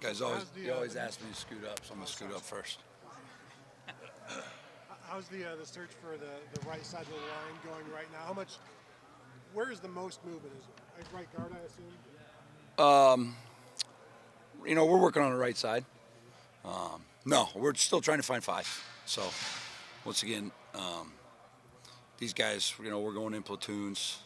Guys always ask me to scoot up, so I'm gonna scoot up first. How's the search for the right side of the line going right now? Where is the most movement? Is it right guard, I assume? We're working on the right side. No, we're still trying to find five. So, once again, these guys, we're going in platoons.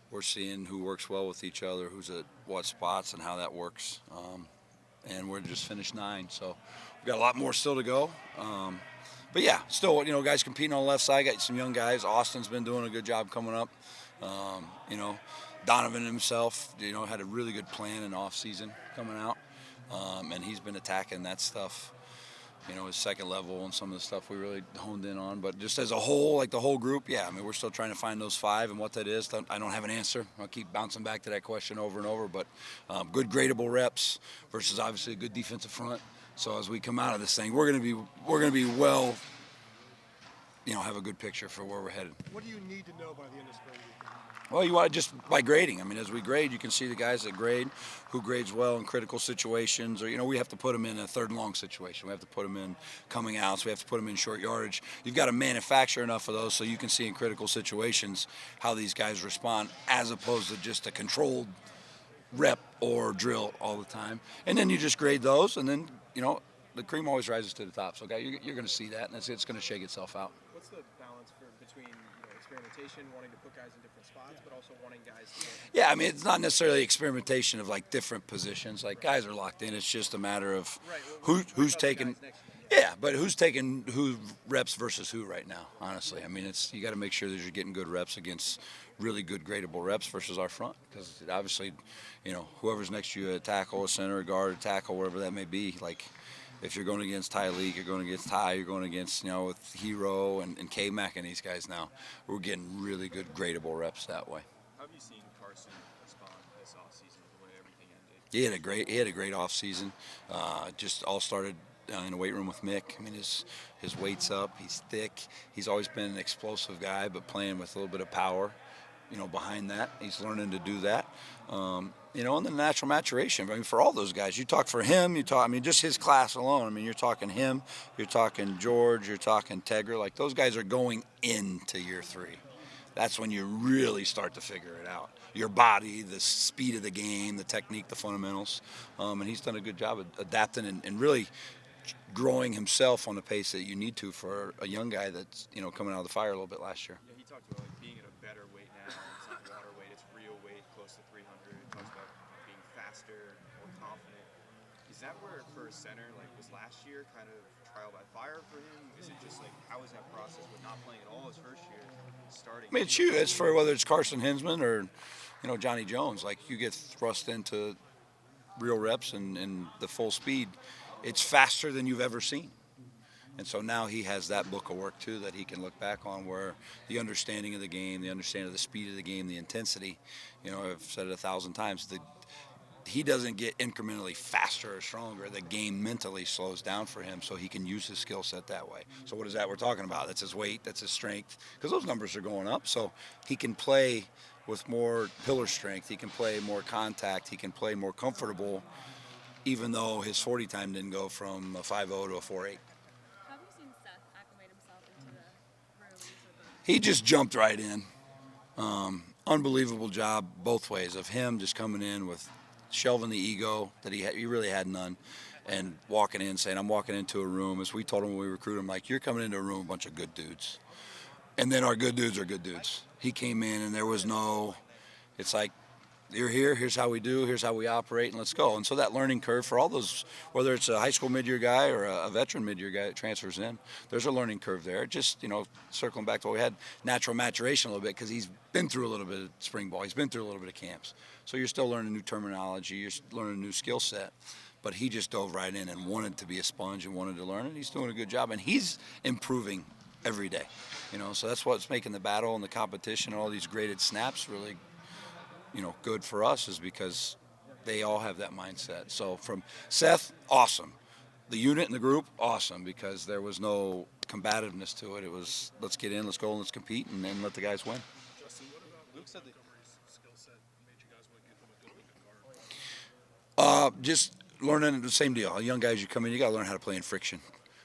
We're seeing who works well with each other, who's at what spots, and how that works. And we're just finished 9, so we've got a lot more still to go. But yeah, still, guys competing on the left side. Got some young guys. Austin's been doing a good job coming up. Donovan himself, had a really good plan in off season coming out, and he's been attacking that stuff. His second level and some of the stuff we really honed in on. But just as a whole, like the whole group, yeah, we're still trying to find those 5 and what that is. I don't have an answer. I'll keep bouncing back to that question over and over. But good gradable reps versus obviously a good defensive front. So as we come out of this thing, we're gonna be well, have a good picture for where we're headed. What do you need to know by the end of spring? Well, you want to just by grading. As we grade, you can see the guys that grade, who grades well in critical situations, or we have to put them in a third and long situation. We have to put them in coming outs. We have to put them in short yardage. You've got to manufacture enough of those so you can see in critical situations how these guys respond, as opposed to just a controlled rep or drill all the time. And then you just grade those, and then the cream always rises to the top. So, you're going to see that, and it's going to shake itself out. What's the balance between experimentation, wanting to put guys in different spots, but also wanting guys to Yeah, it's not necessarily experimentation of like different positions. Like guys are locked in. It's just a matter of who's taking. Yeah, but who's taking who reps versus who right now? Honestly, it's you got to make sure that you're getting good reps against really good gradable reps versus our front, because obviously, whoever's next to you, a tackle, a center, a guard, a tackle, wherever that may be, like. If you're going against Ty Leak, you're going against Ty, you're going against, with Hero and K-Mac and these guys now, we're getting really good gradable reps that way. How have you seen Carson respond this offseason, the way everything ended? He had a great offseason. Just all started in the weight room with Mick. His weight's up, he's thick. He's always been an explosive guy, but playing with a little bit of power, behind that. He's learning to do that. And the natural maturation. For all those guys, you talk for him, just his class alone. You're talking him, you're talking George, you're talking Tegra. Like those guys are going into year 3. That's when you really start to figure it out. Your body, the speed of the game, the technique, the fundamentals. And he's done a good job of adapting and really growing himself on the pace that you need to for a young guy that's, coming out of the fire a little bit last year. Yeah, he talked about being at a better weight now. It's not water weight, it's real weight, close to 300. He talks about being faster, more confident. Is that where, for a center, was last year kind of trial by fire for him? Is it just how is that process with not playing at all his first year, starting? It's you. It's for whether it's Carson Hinsman or, Johnny Jones. Like you get thrust into real reps and the full speed. It's faster than you've ever seen. And so now he has that book of work, too, that he can look back on, where the understanding of the game, the understanding of the speed of the game, the intensity, I've said it 1,000 times, he doesn't get incrementally faster or stronger. The game mentally slows down for him so he can use his skill set that way. So what is that we're talking about? That's his weight, that's his strength, because those numbers are going up. So he can play with more pillar strength. He can play more contact. He can play more comfortable, even though his 40 time didn't go from a 5.0 to a 4.8. How have you seen Seth acclimate himself into the room? He just jumped right in. Unbelievable job both ways of him just coming in with shelving the ego that he really had none, and walking in saying, I'm walking into a room, as we told him when we recruited him, like, you're coming into a room with a bunch of good dudes. And then our good dudes are good dudes. He came in and there was no, it's like, you're here, here's how we do, here's how we operate, and let's go. And so that learning curve for all those, whether it's a high school mid-year guy or a veteran mid-year guy that transfers in, there's a learning curve there. Just, circling back to what we had, natural maturation a little bit, because he's been through a little bit of spring ball. He's been through a little bit of camps. So you're still learning new terminology, you're learning a new skill set. But he just dove right in and wanted to be a sponge and wanted to learn, and he's doing a good job. And he's improving every day. So that's what's making the battle and the competition and all these graded snaps really good for us, is because they all have that mindset. So from Seth, awesome. The unit and the group, awesome, because there was no combativeness to it. It was, let's get in, let's go, and let's compete, and then let the guys win. Justin, what about Luke said that skill set made you guys want to get them a good guard? Just learning the same deal. Young guys, you come in, you got to learn how to play in friction.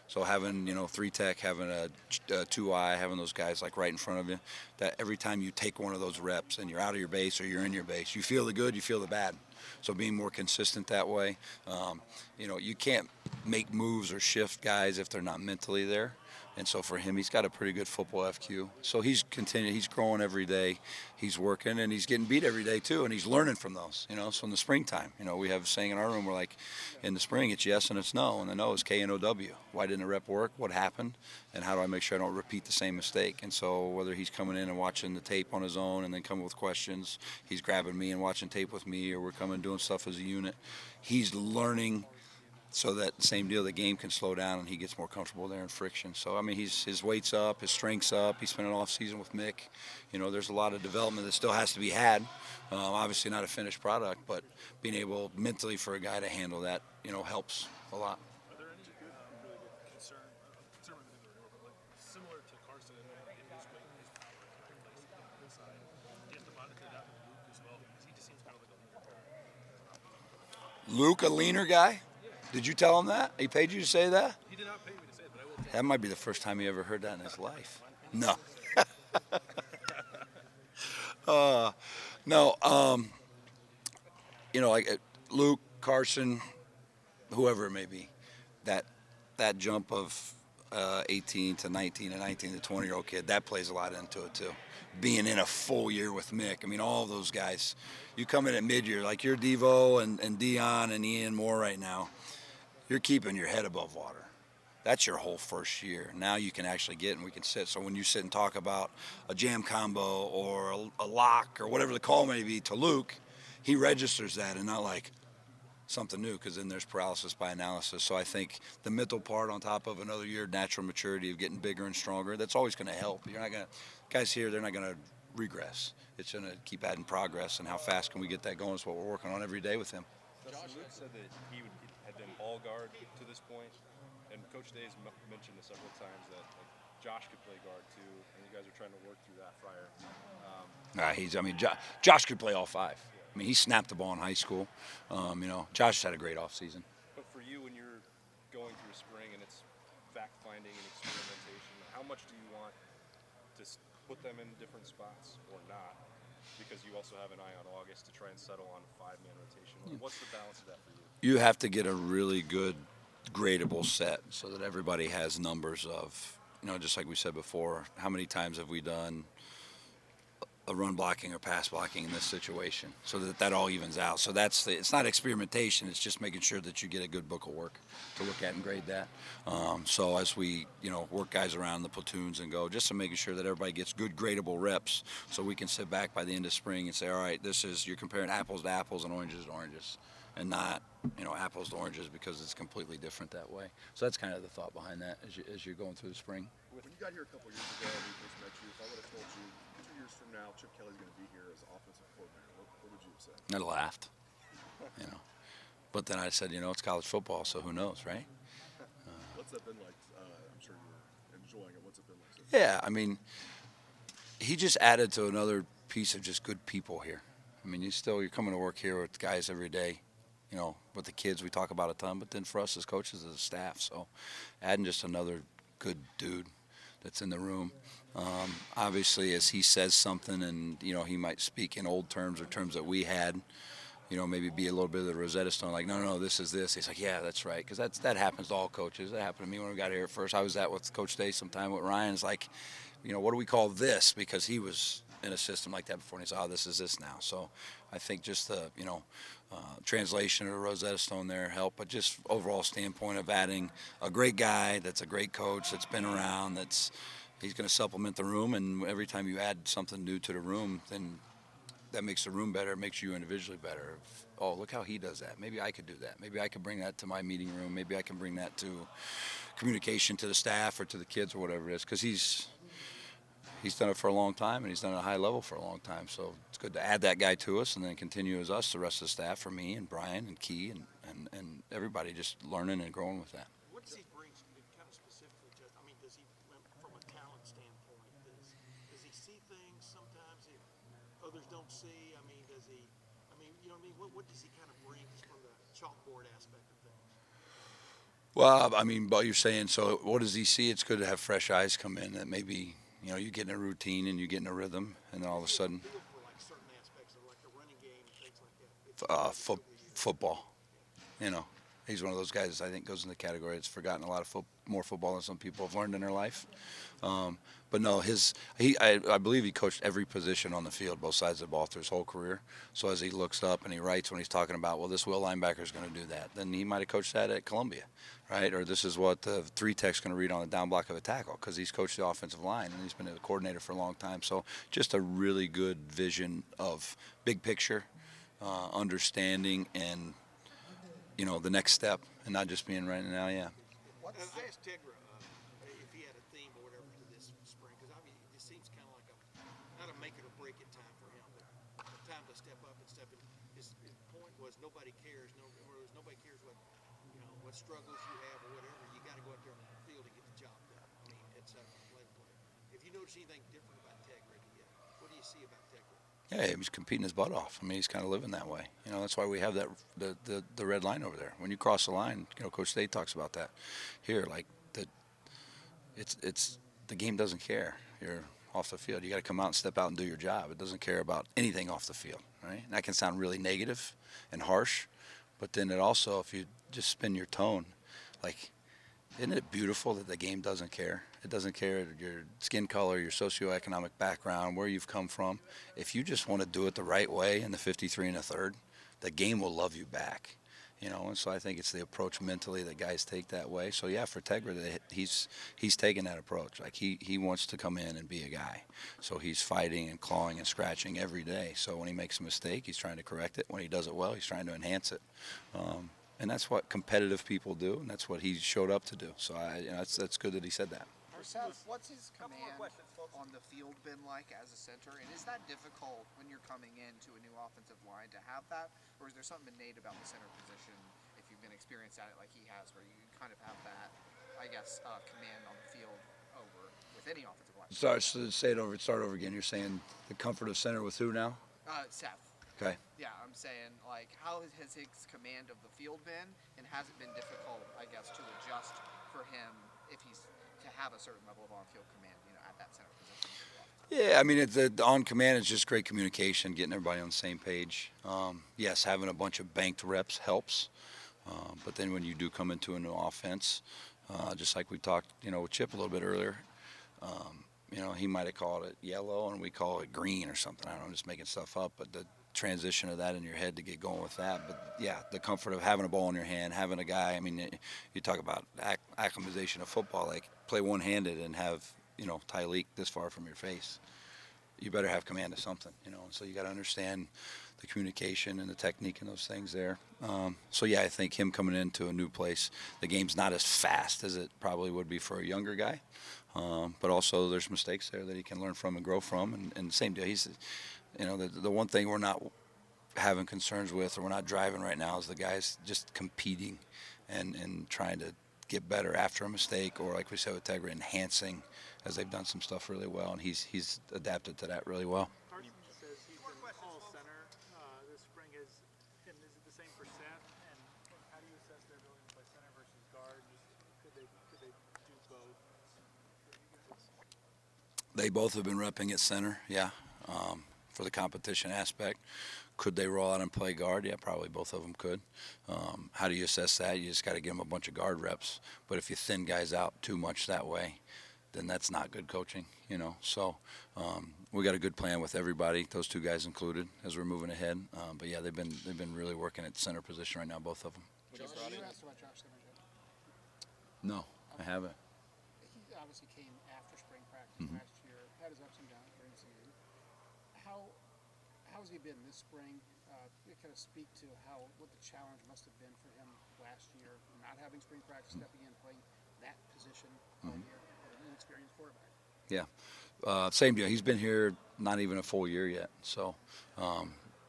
So having, 3-tech, having a 2-eye, having those guys like right in front of you, that every time you take one of those reps and you're out of your base or you're in your base, you feel the good, you feel the bad. So being more consistent that way, you can't make moves or shift guys if they're not mentally there. And so for him, he's got a pretty good football FQ. So he's growing every day. He's working and he's getting beat every day too. And he's learning from those, So in the springtime, we have a saying in our room, we're like, in the spring, it's yes and it's no. And the no is K-N-O-W. Why didn't the rep work? What happened? And how do I make sure I don't repeat the same mistake? And so whether he's coming in and watching the tape on his own and then coming with questions, he's grabbing me and watching tape with me, or we're coming doing stuff as a unit, he's learning. So that same deal, the game can slow down and he gets more comfortable there in friction. So, his weight's up, his strength's up. He spent an off season with Mick. There's a lot of development that still has to be had. Obviously not a finished product, but being able mentally for a guy to handle that, helps a lot. Are there any good, really good concern within the room, like similar to Carson in his weight and his power and everything inside? You have to monitor that with Luke as well, because he just seems kind of like a leaner guy. Luke, a leaner guy? Did you tell him that? He paid you to say that? He did not pay me to say it, but I will tell That might be the first time he ever heard that in his life. No. No. Like Luke, Carson, whoever it may be, that jump of 18 to 19 and 19 to 20-year-old kid, that plays a lot into it too. Being in a full year with Mick, all those guys, you come in at mid-year, like you're Devo and Dion and Ian Moore right now, you're keeping your head above water. That's your whole first year. Now you can actually get and we can sit. So when you sit and talk about a jam combo or a lock or whatever the call may be to Luke, he registers that and not like something new, because then there's paralysis by analysis. So I think the mental part on top of another year of natural maturity of getting bigger and stronger, that's always going to help. You're not going to, guys here, they're not going to regress. It's going to keep adding progress, and how fast can we get that going is what we're working on every day with him. Josh Luke said that he had been all guard to this point, and Coach Day's mentioned this several times that Josh could play guard too, and you guys are trying to work through that, Fryer. Josh could play all five. He snapped the ball in high school. Josh had a great offseason. But for you, when you're going through spring and it's fact-finding and experimentation, how much do you want to put them in different spots or not? Because you also have an eye on August to try and settle on a 5-man rotation. What's the balance of that for you? You have to get a really good gradable set so that everybody has numbers of, just like we said before, how many times have we done a run blocking or pass blocking in this situation, so that all evens out. So it's not experimentation, it's just making sure that you get a good book of work to look at and grade that. So as we, work guys around the platoons and go, just to making sure that everybody gets good gradable reps, so we can sit back by the end of spring and say, all right, you're comparing apples to apples and oranges to oranges, and not, apples to oranges, because it's completely different that way. So that's kind of the thought behind that as you're going through the spring. When you got here a couple years ago and we first met you, if I would have told you 2 years from now Chip Kelly's going to be here as offensive coordinator, what would you have said? I laughed, But then I said, it's college football, so who knows, right? What's that been like? I'm sure you're enjoying it. What's it been like? Yeah, he just added to another piece of just good people here. You're coming to work here with guys every day, with the kids we talk about a ton, but then for us as coaches, as a staff, so adding just another good dude that's in the room. Obviously, as he says something and, he might speak in old terms or terms that we had, maybe be a little bit of the Rosetta Stone, like, no, this is this. He's like, yeah, that's right, because that happens to all coaches. That happened to me when we got here at first. I was with Coach Day sometime with Ryan. It's like, what do we call this? Because he was in a system like that before, and he said, this is this now. So I think just the, translation of the Rosetta Stone there helped, but just overall standpoint of adding a great guy that's a great coach that's been around, he's going to supplement the room, and every time you add something new to the room, then that makes the room better, it makes you individually better. Oh, look how he does that. Maybe I could do that. Maybe I could bring that to my meeting room. Maybe I can bring that to communication to the staff or to the kids or whatever it is, because he's done it for a long time, and he's done it at a high level for a long time. So it's good to add that guy to us and then continue as us, the rest of the staff, for me and Brian and Key and everybody just learning and growing with that. What does he bring kind of specifically to, does he, from a talent standpoint, does he see things sometimes that others don't see? Does he, what does he kind of bring from the chalkboard aspect of Well, I mean, but you're saying, so what does he see? It's good to have fresh eyes come in that maybe, you get in a routine and you get in a rhythm, and then all of a sudden, Feel for like certain aspects of like the running game and things like that. football. He's one of those guys I think goes in the category that's forgotten a lot of more football than some people have learned in their life. But no, I believe he coached every position on the field, both sides of the ball through his whole career. So as he looks up and he writes when he's talking about, well, this will linebacker is going to do that, then he might have coached that at Columbia, right? Or this is what the 3-tech's going to read on the down block of a tackle, because he's coached the offensive line and he's been a coordinator for a long time. So just a really good vision of big picture, understanding, and the next step, and not just being right now. Yeah. I asked Tegra if he had a theme or whatever for this spring, because I mean, it seems kind of like not a make it or break it time for him, but a time to step up and step in. His point was nobody cares. Nobody cares what struggles you have or whatever. You got to go out there on the field and get the job done. I mean, it's a play. If you notice anything different about Tegra, what do you see about Tegra? Yeah, he was competing his butt off. I mean, he's kind of living that way. That's why we have that the red line over there. When you cross the line, Coach State talks about that. Here, it's the game doesn't care. You're off the field. You got to come out and step out and do your job. It doesn't care about anything off the field, right? And that can sound really negative and harsh, but then it also, if you just spin your tone, isn't it beautiful that the game doesn't care? It doesn't care your skin color, your socioeconomic background, where you've come from. If you just want to do it the right way in the 53 and a third, the game will love you back. And so I think it's the approach mentally that guys take that way. So yeah, for Tegra, he's taking that approach. He wants to come in and be a guy. So he's fighting and clawing and scratching every day. So when he makes a mistake, he's trying to correct it. When he does it well, he's trying to enhance it. And that's what competitive people do, and that's what he showed up to do. So that's good that he said that. Seth, what's his command on the field been like as a center? And is that difficult when you're coming into a new offensive line to have that? Or is there something innate about the center position, if you've been experienced at it like he has, where you kind of have that, command on the field over with any offensive line? Start over again. You're saying the comfort of center with who now? Seth. Okay. Yeah, I'm saying, how has his command of the field been, and has it been difficult, to adjust for him if he's to have a certain level of on-field command, at that center position? Yeah, I mean, the on command is just great communication, getting everybody on the same page. Yes, having a bunch of banked reps helps, but then when you do come into a new offense, just like we talked, with Chip a little bit earlier, he might have called it yellow and we call it green or something. I don't know, I'm just making stuff up, but the transition of that in your head to get going with that. But yeah, the comfort of having a ball in your hand, having a guy. I mean, you talk about acclimatization of football, play one-handed and have Tyleek this far from your face. You better have command of something, and so you got to understand the communication and the technique and those things there. So yeah, I think him coming into a new place, the game's not as fast as it probably would be for a younger guy, but also there's mistakes there that he can learn from and grow from. And same deal, he's, the one thing we're not having concerns with, or we're not driving right now, is the guys just competing and trying to get better after a mistake, or like we said with Tegra, enhancing, as they've done some stuff really well, and he's adapted to that really well. Carson says he's been all center this spring. Is it the same for Seth? And how do you assess their ability to play center versus guard? Could they do both? They both have been repping at center, yeah, for the competition aspect. Could they roll out and play guard? Yeah, probably both of them could. How do you assess that? You just got to give them a bunch of guard reps. But if you thin guys out too much that way, then that's not good coaching, So we got a good plan with everybody, those two guys included, as we're moving ahead. But yeah, they've been really working at center position right now, both of them. You asked about Josh Simmons yet? No, I haven't. He obviously came after spring practice last year, had his ups and downs during the season. How has he been this spring? Kind of speak to what the challenge must have been for him last year, not having spring practice, stepping in, playing that position all year, an inexperienced quarterback. Yeah, same deal. He's been here not even a full year yet. So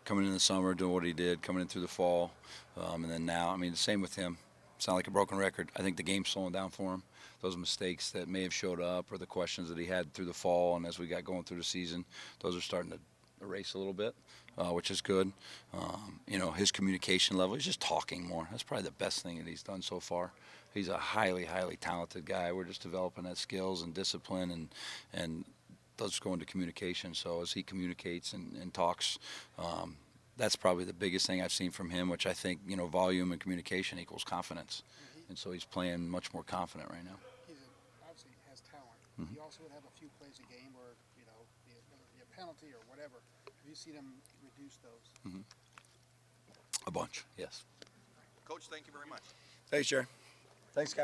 coming in the summer, doing what he did, coming in through the fall, and then now, I mean, the same with him. Sound like a broken record. I think the game's slowing down for him. Those mistakes that may have showed up, or the questions that he had through the fall and as we got going through the season, those are starting to erase a little bit. which is good. His communication level, he's just talking more. That's probably the best thing that he's done so far. He's a highly, highly talented guy. We're just developing that skills and discipline and does go into communication. So as he communicates and talks, that's probably the biggest thing I've seen from him, which I think, volume and communication equals confidence. And so he's playing much more confident right now. Obviously has talent. Mm-hmm. He also would have a few plays a game where, whether it be a penalty or whatever. Have you seen him reduce those? Mm-hmm. A bunch, yes. Coach, thank you very much. Thanks, Jerry. Thanks, guys.